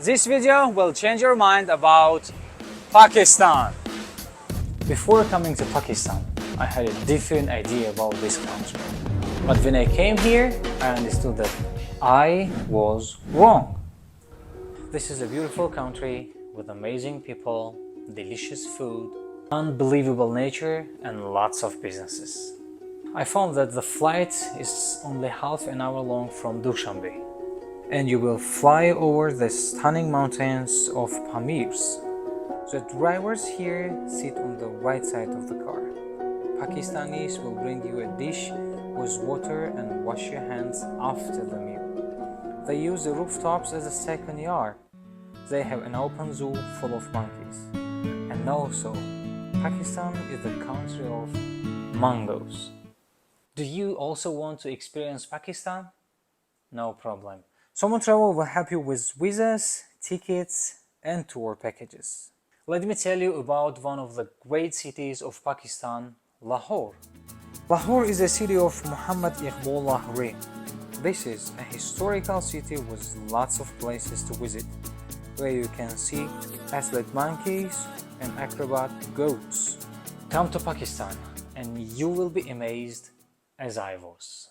This video will change your mind about Pakistan. Before coming to Pakistan, I had a different idea about this country. But when I came here, I understood that I was wrong. This is a beautiful country with amazing people, delicious food, unbelievable nature, and lots of businesses. I found that the flight is only half an hour long from Dushanbe, and you will fly over the stunning mountains of Pamirs. The drivers here sit on the right side of the car. Pakistanis will bring you a dish with water and wash your hands after the meal. They use the rooftops as a second yard. They have an open zoo full of monkeys. And also, Pakistan is the country of mangoes. Do you also want to experience Pakistan? No problem. Somon Trevел will help you with visas, tickets, and tour packages. Let me tell you about one of the great cities of Pakistan, Lahore. Lahore is a city of Muhammad Iqbal Lahori. This is a historical city with lots of places to visit, where you can see athlete monkeys and acrobat goats. Come to Pakistan and you will be amazed as I was.